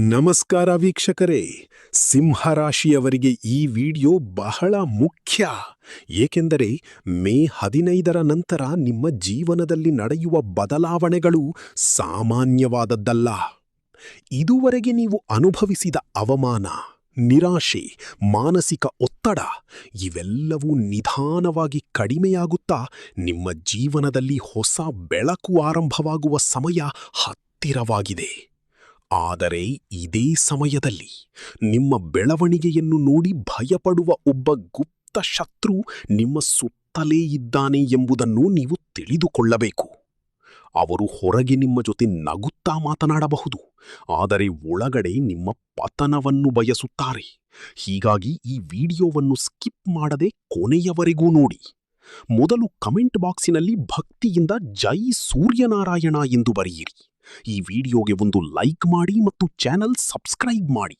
ನಮಸ್ಕಾರ ವೀಕ್ಷಕರೇ. ಸಿಂಹರಾಶಿಯವರಿಗೆ ಈ ವಿಡಿಯೋ ಬಹಳ ಮುಖ್ಯ. ಏಕೆಂದರೆ ಮೇ 15ರ ನಂತರ ನಿಮ್ಮ ಜೀವನದಲ್ಲಿ ನಡೆಯುವ ಬದಲಾವಣೆಗಳು ಸಾಮಾನ್ಯವಾದದ್ದಲ್ಲ. ಇದುವರೆಗೆ ನೀವು ಅನುಭವಿಸಿದ ಅವಮಾನ, ನಿರಾಶೆ, ಮಾನಸಿಕ ಒತ್ತಡ ಇವೆಲ್ಲವೂ ನಿಧಾನವಾಗಿ ಕಡಿಮೆಯಾಗುತ್ತಾ ನಿಮ್ಮ ಜೀವನದಲ್ಲಿ ಹೊಸ ಬೆಳಕು ಆರಂಭವಾಗುವ ಸಮಯ ಹತ್ತಿರವಾಗಿದೆ. ಆದರೆ ಇದೇ ಸಮಯದಲ್ಲಿ ನಿಮ್ಮ ಬೆಳವಣಿಗೆಯನ್ನು ನೋಡಿ ಭಯಪಡುವ ಒಬ್ಬ ಗುಪ್ತ ಶತ್ರು ನಿಮ್ಮ ಸುತ್ತಲೇ ಇದ್ದಾನೆ ಎಂಬುದನ್ನು ನೀವು ತಿಳಿದುಕೊಳ್ಳಬೇಕು. ಅವರು ಹೊರಗೆ ನಿಮ್ಮ ಜೊತೆ ನಗುತ್ತಾ ಮಾತನಾಡಬಹುದು, ಆದರೆ ಒಳಗಡೆ ನಿಮ್ಮ ಪತನವನ್ನು ಬಯಸುತ್ತಾರೆ. ಹೀಗಾಗಿ ಈ ವಿಡಿಯೋವನ್ನು ಸ್ಕಿಪ್ ಮಾಡದೆ ಕೊನೆಯವರೆಗೂ ನೋಡಿ. ಮೊದಲು ಕಮೆಂಟ್ ಬಾಕ್ಸಿನಲ್ಲಿ ಭಕ್ತಿಯಿಂದ ಜೈ ಸೂರ್ಯನಾರಾಯಣ ಎಂದು ಬರೆಯಿರಿ. ಈ ವಿಡಿಯೋಗೆ ಒಂದು ಲೈಕ್ ಮಾಡಿ ಮತ್ತು ಚಾನೆಲ್ ಸಬ್ಸ್ಕ್ರೈಬ್ ಮಾಡಿ.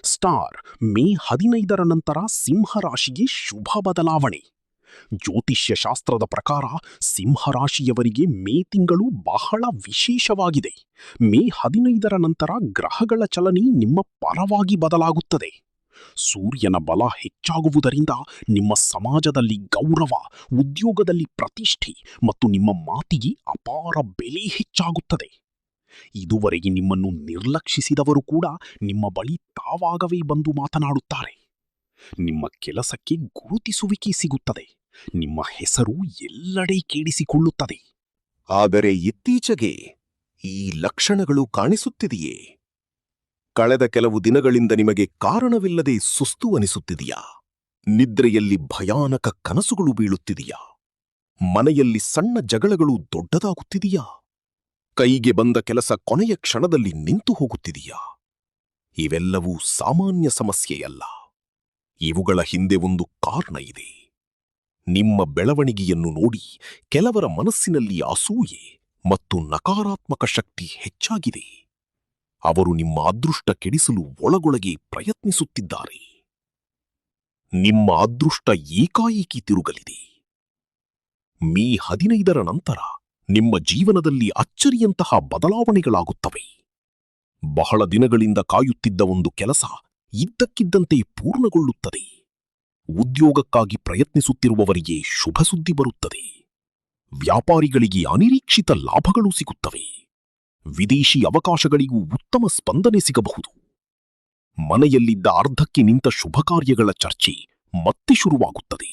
ಸ್ಟಾರ್ ಮೇ 15ರ ನಂತರ ಸಿಂಹರಾಶಿಗೆ ಶುಭ ಬದಲಾವಣೆ. ಜ್ಯೋತಿಷ್ಯ ಶಾಸ್ತ್ರದ ಪ್ರಕಾರ ಸಿಂಹರಾಶಿಯವರಿಗೆ ಮೇ ತಿಂಗಳು ಬಹಳ ವಿಶೇಷವಾಗಿದೆ. ಮೇ 15ರ ನಂತರ ಗ್ರಹಗಳ ಚಲನೆ ನಿಮ್ಮ ಪರವಾಗಿ ಬದಲಾಗುತ್ತದೆ. ಸೂರ್ಯನ ಬಲ ಹೆಚ್ಚಾಗುವುದರಿಂದ ನಿಮ್ಮ ಸಮಾಜದಲ್ಲಿ ಗೌರವ, ಉದ್ಯೋಗದಲ್ಲಿ ಪ್ರತಿಷ್ಠೆ ಮತ್ತು ನಿಮ್ಮ ಮಾತಿಗೆ ಅಪಾರ ಬೆಲೆ ಹೆಚ್ಚಾಗುತ್ತದೆ. ಇದುವರೆಗೆ ನಿಮ್ಮನ್ನು ನಿರ್ಲಕ್ಷಿಸಿದವರು ಕೂಡ ನಿಮ್ಮ ಬಳಿ ತಾವಾಗವೇ ಬಂದು ಮಾತನಾಡುತ್ತಾರೆ. ನಿಮ್ಮ ಕೆಲಸಕ್ಕೆ ಗುರುತಿಸುವಿಕೆ ಸಿಗುತ್ತದೆ. ನಿಮ್ಮ ಹೆಸರು ಎಲ್ಲೆಡೆ ಕೇಳಿಸಿಕೊಳ್ಳುತ್ತದೆ. ಆದರೆ ಇತ್ತೀಚೆಗೆ ಈ ಲಕ್ಷಣಗಳು ಕಾಣಿಸುತ್ತಿದೆಯೇ? ಕಳೆದ ಕೆಲವು ದಿನಗಳಿಂದ ನಿಮಗೆ ಕಾರಣವಿಲ್ಲದೆ ಸುಸ್ತು ಅನಿಸುತ್ತಿದೆಯಾ? ನಿದ್ರೆಯಲ್ಲಿ ಭಯಾನಕ ಕನಸುಗಳು ಬೀಳುತ್ತಿದೆಯಾ? ಮನೆಯಲ್ಲಿ ಸಣ್ಣ ಜಗಳಗಳು ದೊಡ್ಡದಾಗುತ್ತಿದೆಯಾ? ಕೈಗೆ ಬಂದ ಕೆಲಸ ಕೊನೆಯ ಕ್ಷಣದಲ್ಲಿ ನಿಂತು ಹೋಗುತ್ತಿದೆಯಾ? ಇವೆಲ್ಲವೂ ಸಾಮಾನ್ಯ ಸಮಸ್ಯೆಯಲ್ಲ. ಇವುಗಳ ಹಿಂದೆ ಒಂದು ಕಾರಣ ಇದೆ. ನಿಮ್ಮ ಬೆಳವಣಿಗೆಯನ್ನು ನೋಡಿ ಕೆಲವರ ಮನಸ್ಸಿನಲ್ಲಿ ಅಸೂಯೆ ಮತ್ತು ನಕಾರಾತ್ಮಕ ಶಕ್ತಿ ಹೆಚ್ಚಾಗಿದೆ. ಅವರು ನಿಮ್ಮ ಅದೃಷ್ಟ ಕೆಡಿಸಲು ಒಳಗೊಳಗೆ ಪ್ರಯತ್ನಿಸುತ್ತಿದ್ದಾರೆ. ನಿಮ್ಮ ಅದೃಷ್ಟ ಏಕಾಏಕಿ ತಿರುಗಲಿದೆ. ಮೇ 15ರ ನಂತರ ನಿಮ್ಮ ಜೀವನದಲ್ಲಿ ಅಚ್ಚರಿಯಂತಹ ಬದಲಾವಣೆಗಳಾಗುತ್ತವೆ. ಬಹಳ ದಿನಗಳಿಂದ ಕಾಯುತ್ತಿದ್ದ ಒಂದು ಕೆಲಸ ಇದ್ದಕ್ಕಿದ್ದಂತೆ ಪೂರ್ಣಗೊಳ್ಳುತ್ತದೆ. ಉದ್ಯೋಗಕ್ಕಾಗಿ ಪ್ರಯತ್ನಿಸುತ್ತಿರುವವರಿಗೆ ಶುಭ ಸುದ್ದಿ ಬರುತ್ತದೆ. ವ್ಯಾಪಾರಿಗಳಿಗೆ ಅನಿರೀಕ್ಷಿತ ಲಾಭಗಳು ಸಿಗುತ್ತವೆ. ವಿದೇಶಿ ಅವಕಾಶಗಳಿಗೂ ಉತ್ತಮ ಸ್ಪಂದನೆ ಸಿಗಬಹುದು. ಮನೆಯಲ್ಲಿದ್ದ ಅರ್ಧಕ್ಕೆ ನಿಂತ ಶುಭ ಕಾರ್ಯಗಳ ಚರ್ಚೆ ಮತ್ತೆ ಶುರುವಾಗುತ್ತದೆ.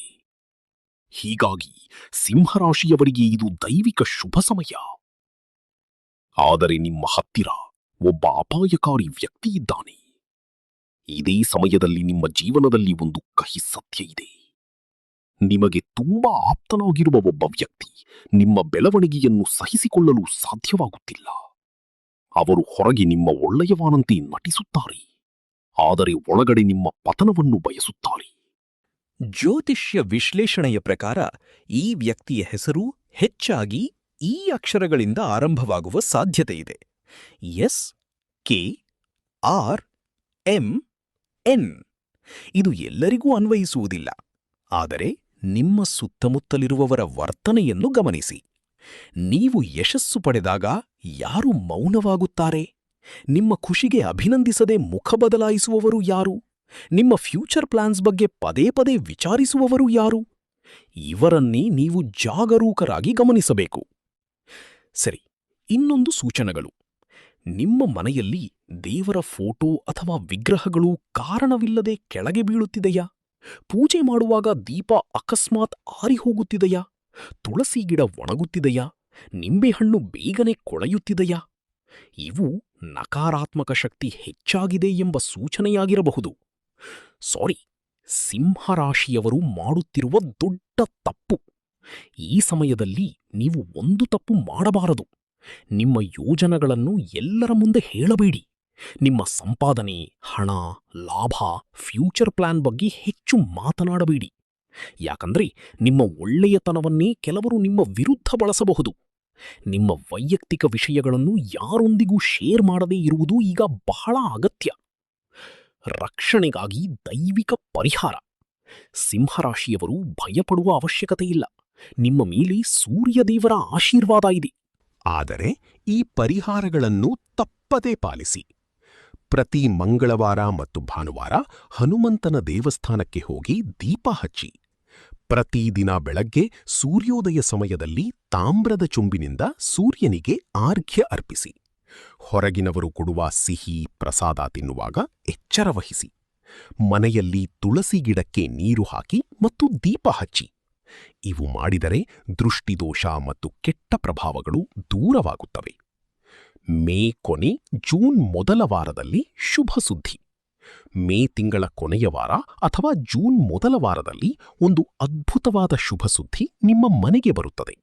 ಹೀಗಾಗಿ ಸಿಂಹರಾಶಿಯವರಿಗೆ ಇದು ದೈವಿಕ ಶುಭ ಸಮಯ. ಆದರೆ ನಿಮ್ಮ ಹತ್ತಿರ ಒಬ್ಬ ಅಪಾಯಕಾರಿ ವ್ಯಕ್ತಿ ಇದ್ದಾನೆ. ಇದೇ ಸಮಯದಲ್ಲಿ ನಿಮ್ಮ ಜೀವನದಲ್ಲಿ ಒಂದು ಕಹಿ ಸತ್ಯ ಇದೆ. ನಿಮಗೆ ತುಂಬಾ ಆಪ್ತನಾಗಿರುವ ಒಬ್ಬ ವ್ಯಕ್ತಿ ನಿಮ್ಮ ಬೆಳವಣಿಗೆಯನ್ನು ಸಹಿಸಿಕೊಳ್ಳಲು ಸಾಧ್ಯವಾಗುತ್ತಿಲ್ಲ. ಅವರು ಹೊರಗೆ ನಿಮ್ಮ ಒಳ್ಳೆಯವಾನಂತೆ ನಟಿಸುತ್ತಾರೆ, ಆದರೆ ಒಳಗಡೆ ನಿಮ್ಮ ಪತನವನ್ನು ಬಯಸುತ್ತಾರೆ. ಜ್ಯೋತಿಷ್ಯ ವಿಶ್ಲೇಷಣೆಯ ಪ್ರಕಾರ ಈ ವ್ಯಕ್ತಿಯ ಹೆಸರು ಹೆಚ್ಚಾಗಿ ಈ ಅಕ್ಷರಗಳಿಂದ ಆರಂಭವಾಗುವ ಸಾಧ್ಯತೆಯಿದೆ. S, K, R, M, N. ಇದು ಎಲ್ಲರಿಗೂ ಅನ್ವಯಿಸುವುದಿಲ್ಲ. ಆದರೆ ನಿಮ್ಮ ಸುತ್ತಮುತ್ತಲಿರುವವರ ವರ್ತನೆಯನ್ನು ಗಮನಿಸಿ. ನೀವು ಯಶಸ್ಸು ಪಡೆದಾಗ ಯಾರು ಮೌನವಾಗುತ್ತಾರೆ? ನಿಮ್ಮ ಖುಷಿಗೆ ಅಭಿನಂದಿಸದೆ ಮುಖ ಬದಲಾಯಿಸುವವರು ಯಾರು? ನಿಮ್ಮ ಫ್ಯೂಚರ್ ಪ್ಲಾನ್ಸ್ ಬಗ್ಗೆ ಪದೇ ಪದೇ ವಿಚಾರಿಸುವವರು ಯಾರು? ಇವರನ್ನೇ ನೀವು ಜಾಗರೂಕರಾಗಿ ಗಮನಿಸಬೇಕು. ಸರಿ, ಇನ್ನೊಂದು ಸೂಚನೆಗಳು. ನಿಮ್ಮ ಮನೆಯಲ್ಲಿ ದೇವರ ಫೋಟೋ ಅಥವಾ ವಿಗ್ರಹಗಳು ಕಾರಣವಿಲ್ಲದೆ ಕೆಳಗೆ ಬೀಳುತ್ತಿದೆಯಾ? ಪೂಜೆ ಮಾಡುವಾಗ ದೀಪ ಅಕಸ್ಮಾತ್ ಆರಿಹೋಗುತ್ತಿದೆಯಾ? ತುಳಸಿ ಗಿಡ ಒಣಗುತ್ತಿದೆಯಾ? ನಿಂಬೆಹಣ್ಣು ಬೇಗನೆ ಕೊಳೆಯುತ್ತಿದೆಯಾ? ಇವು ನಕಾರಾತ್ಮಕ ಶಕ್ತಿ ಹೆಚ್ಚಾಗಿದೆ ಎಂಬ ಸೂಚನೆಯಾಗಿರಬಹುದು. ಸಾರಿ, ಸಿಂಹರಾಶಿಯವರು ಮಾಡುತ್ತಿರುವ ದೊಡ್ಡ ತಪ್ಪು. ಈ ಸಮಯದಲ್ಲಿ ನೀವು ಒಂದು ತಪ್ಪು ಮಾಡಬಾರದು. ನಿಮ್ಮ ಯೋಜನೆಗಳನ್ನು ಎಲ್ಲರ ಮುಂದೆ ಹೇಳಬೇಡಿ. ನಿಮ್ಮ ಸಂಪಾದನೆ, ಹಣ, ಲಾಭ, ಫ್ಯೂಚರ್ ಪ್ಲಾನ್ ಬಗ್ಗೆ ಹೆಚ್ಚು ಮಾತನಾಡಬೇಡಿ. ಯಾಕಂದ್ರೆ ನಿಮ್ಮ ಒಳ್ಳೆಯತನವನ್ನೇ ಕೆಲವರು ನಿಮ್ಮ ವಿರುದ್ಧ ಬಳಸಬಹುದು. ನಿಮ್ಮ ವೈಯಕ್ತಿಕ ವಿಷಯಗಳನ್ನು ಯಾರೊಂದಿಗೂ ಶೇರ್ ಮಾಡದೇ ಇರುವುದು ಈಗ ಬಹಳ ಅಗತ್ಯ. ರಕ್ಷಣೆಗಾಗಿ ದೈವಿಕ ಪರಿಹಾರ. ಸಿಂಹರಾಶಿಯವರು ಭಯಪಡುವ ಅವಶ್ಯಕತೆಯಿಲ್ಲ. ನಿಮ್ಮ ಮೇಲೆ ಸೂರ್ಯದೇವರ ಆಶೀರ್ವಾದ ಇದೆ. ಆದರೆ ಈ ಪರಿಹಾರಗಳನ್ನು ತಪ್ಪದೇ ಪಾಲಿಸಿ. ಪ್ರತಿ ಮಂಗಳವಾರ ಮತ್ತು ಭಾನುವಾರ ಹನುಮಂತನ ದೇವಸ್ಥಾನಕ್ಕೆ ಹೋಗಿ ದೀಪ ಹಚ್ಚಿ. ಪ್ರತಿದಿನ ಬೆಳಗ್ಗೆ ಸೂರ್ಯೋದಯ ಸಮಯದಲ್ಲಿ ತಾಮ್ರದ ಚುಂಬಿನಿಂದ ಸೂರ್ಯನಿಗೆ ಆರ್ಘ್ಯ ಅರ್ಪಿಸಿ. ಹೊರಗಿನವರು ಕೊಡುವ ಸಿಹಿ ಪ್ರಸಾದ ತಿನ್ನುವಾಗ ಎಚ್ಚರ ವಹಿಸಿ. ಮನೆಯಲ್ಲಿ ತುಳಸಿ ಗಿಡಕ್ಕೆ ನೀರು ಹಾಕಿ ಮತ್ತು ದೀಪ ಹಚ್ಚಿ. ಇವು ಮಾಡಿದರೆ ದೃಷ್ಟಿದೋಷ ಮತ್ತು ಕೆಟ್ಟ ಪ್ರಭಾವಗಳು ದೂರವಾಗುತ್ತವೆ. ಮೇ ಕೊನೆ ಜೂನ್ ಮೊದಲ ವಾರದಲ್ಲಿ ಶುಭ ಸುದ್ದಿ. ಮೇ ತಿಂಗಳ ಕೊನೆಯ ವಾರ ಅಥವಾ ಜೂನ್ ಮೊದಲ ವಾರದಲ್ಲಿ ಒಂದು ಅದ್ಭುತವಾದ ಶುಭ ಸುದ್ದಿ ನಿಮ್ಮ ಮನೆಗೆ ಬರುತ್ತದೆ.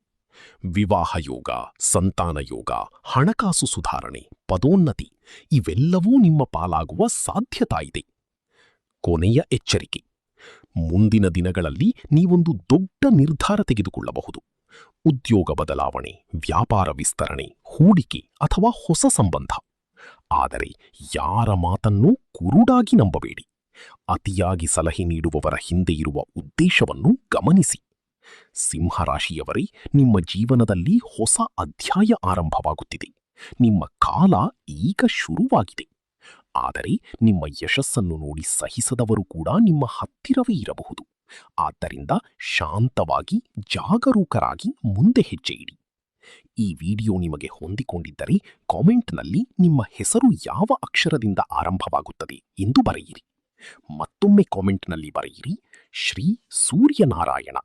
ವಿವಾಹ ಯೋಗ, ಸಂತಾನ ಯೋಗ, ಹಣಕಾಸು ಸುಧಾರಣೆ, ಪದೋನ್ನತಿ ಇವೆಲ್ಲವೂ ನಿಮ್ಮ ಪಾಲಾಗುವ ಸಾಧ್ಯತೆಯಿದೆ. ಕೊನೆಯ ಎಚ್ಚರಿಕೆ: ಮುಂದಿನ ದಿನಗಳಲ್ಲಿ ನೀವೊಂದು ದೊಡ್ಡ ನಿರ್ಧಾರ ತೆಗೆದುಕೊಳ್ಳಬಹುದು. ಉದ್ಯೋಗ ಬದಲಾವಣೆ, ವ್ಯಾಪಾರ ವಿಸ್ತರಣೆ, ಹೂಡಿಕೆ ಅಥವಾ ಹೊಸ ಸಂಬಂಧ. ಆದರೆ ಯಾರ ಮಾತನ್ನೂ ಕುರುಡಾಗಿ ನಂಬಬೇಡಿ. ಅತಿಯಾಗಿ ಸಲಹೆ ನೀಡುವವರ ಹಿಂದೆ ಇರುವ ಉದ್ದೇಶವನ್ನು ಗಮನಿಸಿ. ಸಿಂಹರಾಶಿಯವರೇ, ನಿಮ್ಮ ಜೀವನದಲ್ಲಿ ಹೊಸ ಅಧ್ಯಾಯ ಆರಂಭವಾಗುತ್ತಿದೆ. ನಿಮ್ಮ ಕಾಲ ಈಗ ಶುರುವಾಗಿದೆ. ಆದರೆ ನಿಮ್ಮ ಯಶಸ್ಸನ್ನು ನೋಡಿ ಸಹಿಸದವರು ಕೂಡ ನಿಮ್ಮ ಹತ್ತಿರವೇ ಇರಬಹುದು. ಆದ್ದರಿಂದ ಶಾಂತವಾಗಿ, ಜಾಗರೂಕರಾಗಿ ಮುಂದೆ ಹೆಜ್ಜೆ ಇಡಿ. ಈ ವಿಡಿಯೋ ನಿಮಗೆ ಹೊಂದಿಕೊಂಡಿದ್ದರೆ ಕಾಮೆಂಟ್ನಲ್ಲಿ ನಿಮ್ಮ ಹೆಸರು ಯಾವ ಅಕ್ಷರದಿಂದ ಆರಂಭವಾಗುತ್ತದೆ ಎಂದು ಬರೆಯಿರಿ. ಮತ್ತೊಮ್ಮೆ ಕಾಮೆಂಟ್ನಲ್ಲಿ ಬರೆಯಿರಿ, ಶ್ರೀ ಸೂರ್ಯನಾರಾಯಣ.